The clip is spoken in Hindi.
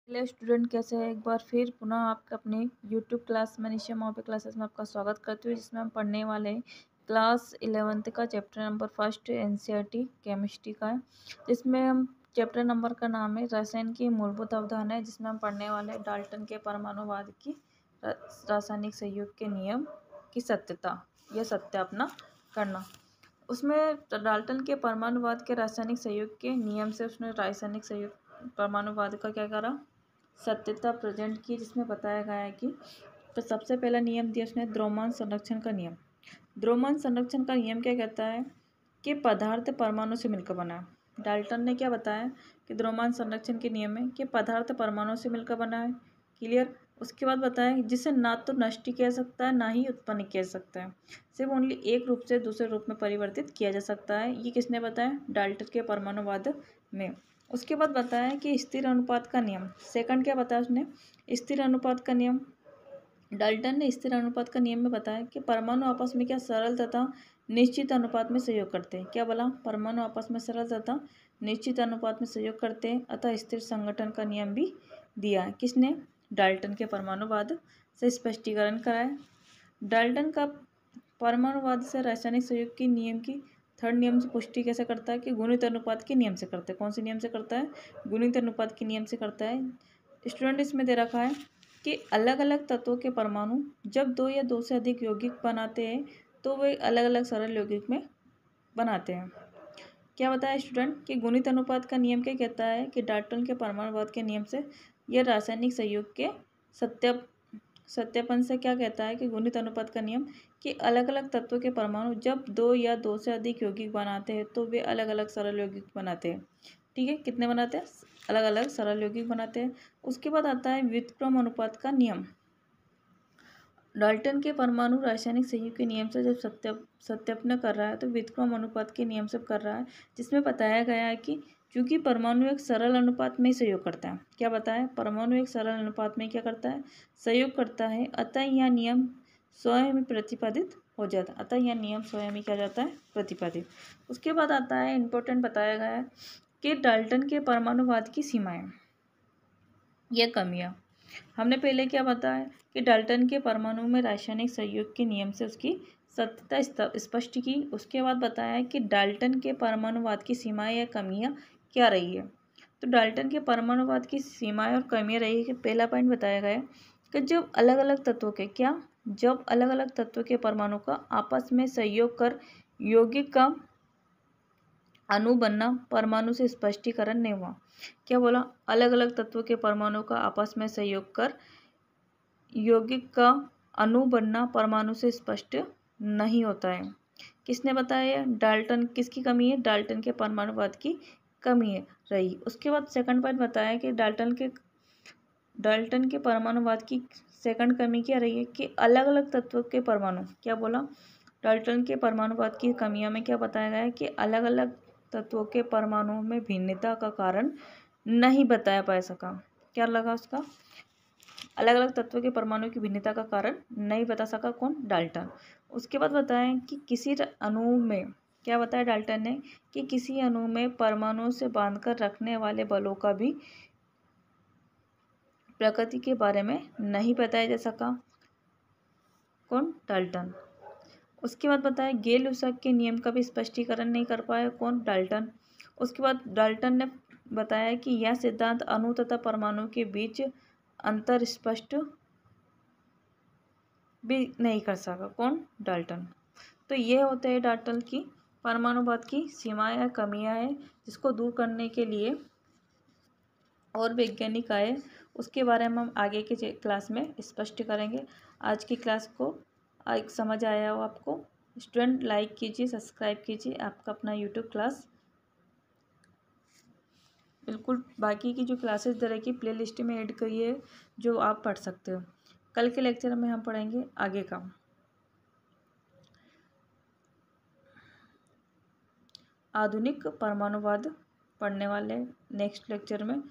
हेलो स्टूडेंट, कैसे हैं? एक बार फिर पुनः आपका अपने यूट्यूब क्लास मनीषा मॉबे क्लासेस में आपका स्वागत करती हूँ, जिसमें हम पढ़ने वाले हैं क्लास 11th का chapter number first NCERT chemistry का है। जिसमें हम चैप्टर नंबर का नाम है रसायन की मूलभूत अवधारणा है, जिसमें हम पढ़ने वाले हैं डाल्टन के परमाणुवाद की रासायनिक संयुग के नियम की सत्यता या सत्यापना करना। उसमें डाल्टन के परमाणुवाद के रासायनिक संयुग के नियम से उसने रासायनिक संयुग परमाणुवाद का क्या करा, सत्यता प्रेजेंट की, जिसमें बताया गया है कि तो सबसे पहला नियम दिया उसने द्रव्यमान संरक्षण का नियम। द्रव्यमान संरक्षण का नियम क्या कहता है कि पदार्थ परमाणु से मिलकर बना है। डाल्टन ने क्या बताया कि द्रव्यमान संरक्षण के नियम में कि पदार्थ परमाणु से मिलकर बना है। क्लियर। उसके बाद बताया जिसे ना तो नष्ट किया जा सकता है ना ही उत्पन्न किया जा सकता है, सिर्फ ओनली एक रूप से दूसरे रूप में परिवर्तित किया जा सकता है। ये किसने बताया? डाल्टन के परमाणुवाद में। उसके बाद बताया कि स्थिर अनुपात का नियम। सेकंड क्या बताया उसने? स्थिर अनुपात का नियम। डाल्टन ने स्थिर अनुपात का नियम में बताया कि परमाणु आपस में क्या सरल तथा निश्चित अनुपात में सहयोग करते हैं। क्या बोला? परमाणु आपस में सरल तथा निश्चित अनुपात में सहयोग करते हैं, अतः स्थिर संगठन का नियम भी दिया है। किसने? डाल्टन के परमाणुवाद से स्पष्टीकरण कराया। डाल्टन का परमाणुवाद से रासायनिक संयुग के नियम की थर्ड नियम से पुष्टि कैसे करता है कि गुणित अनुपात के नियम से करता है। कौन से नियम से करता है? गुणित अनुपात के नियम से करता है। स्टूडेंट, इसमें दे रखा है कि अलग अलग तत्वों के परमाणु जब दो या दो से अधिक यौगिक बनाते हैं तो वे अलग अलग सरल यौगिक में बनाते हैं। क्या बताया स्टूडेंट कि गुणित अनुपात का नियम क्या कहता है कि डाल्टन के परमाणुवाद के नियम से यह रासायनिक संयुग के सत्यापन से क्या कहता है कि गुणित अनुपात का नियम कि अलग अलग तत्वों के परमाणु जब दो या दो से अधिक यौगिक बनाते हैं तो वे अलग अलग सरल यौगिक बनाते हैं। ठीक है, कितने बनाते हैं? अलग अलग सरल यौगिक बनाते हैं। उसके बाद आता है व्युत्क्रम अनुपात का नियम। डाल्टन के परमाणु रासायनिक संयुग के नियम से जब सत्यापन कर रहा है तो व्युत्क्रम अनुपात के नियम से कर रहा है, जिसमें बताया गया है कि चूंकि परमाणु एक सरल अनुपात में सहयोग करता है। क्या बताया? परमाणु एक सरल अनुपात में क्या करता है? सहयोग करता है, अतः यह नियम स्वयं ही प्रतिपादित हो जाता है। अतः यह नियम स्वयं ही क्या जाता है? प्रतिपादित। उसके बाद आता है इंपॉर्टेंट, बताया गया है कि डाल्टन के परमाणुवाद की सीमाएं या कमियां। हमने पहले क्या बताया कि डाल्टन के परमाणु में रासायनिक संयुग के नियम से उसकी सत्यता स्पष्ट की। उसके बाद बताया कि डाल्टन के परमाणुवाद की सीमाएं या कमियां क्या रही है। तो डाल्टन के परमाणुवाद की सीमाएं और कमियां रही है कि पहला पॉइंट बताया गया कि जब अलग अलग तत्वों के जब अलग अलग तत्वों के परमाणु का आपस में सहयोग कर यौगिक का अणु बनना परमाणु से स्पष्टीकरण नहीं हुआ। क्या बोला? अलग अलग तत्वों के परमाणु का आपस में सहयोग कर यौगिक का अणु बनना परमाणु से स्पष्ट नहीं होता है। किसने बताया? डाल्टन। किसकी कमी है? डाल्टन के परमाणुवाद की कमी है रही। उसके बाद सेकंड पॉइंट बताया कि डाल्टन के परमाणुवाद की सेकंड कमी क्या रही है कि अलग अलग तत्वों के परमाणु। क्या बोला? डाल्टन के परमाणुवाद की कमियों में क्या बताया गया है कि अलग अलग तत्वों के परमाणुओं में भिन्नता का कारण नहीं बताया पा सका। क्या लगा उसका? अलग अलग तत्वों के परमाणु की भिन्नता का कारण नहीं बता सका। कौन? डाल्टन। उसके बाद बताएं कि किसी अणु में क्या बताया डाल्टन ने कि किसी अणु में परमाणुओं से बांधकर रखने वाले बलों का भी प्रकृति के बारे में नहीं बताया जा सका। कौन? डाल्टन। उसके बाद बताया गेल-लुसाक के नियम का भी स्पष्टीकरण नहीं कर पाया। कौन? डाल्टन। उसके बाद डाल्टन ने बताया कि यह सिद्धांत अणु तथा परमाणु के बीच अंतर स्पष्ट भी नहीं कर सका। कौन? डाल्टन। तो ये होते हैं डाल्टन की परमाणुवाद की सीमाएं या कमियां हैं, जिसको दूर करने के लिए और वैज्ञानिक आए, उसके बारे में हम आगे के क्लास में स्पष्ट करेंगे। आज की क्लास को समझ आया हो आपको? स्टूडेंट, लाइक कीजिए, सब्सक्राइब कीजिए। आपका अपना यूट्यूब क्लास बिल्कुल बाकी की जो क्लासेस दे रखी प्ले लिस्ट में ऐड करिए, जो आप पढ़ सकते हो। कल के लेक्चर में हम पढ़ेंगे आगे का आधुनिक परमाणुवाद पढ़ने वाले नेक्स्ट लेक्चर में।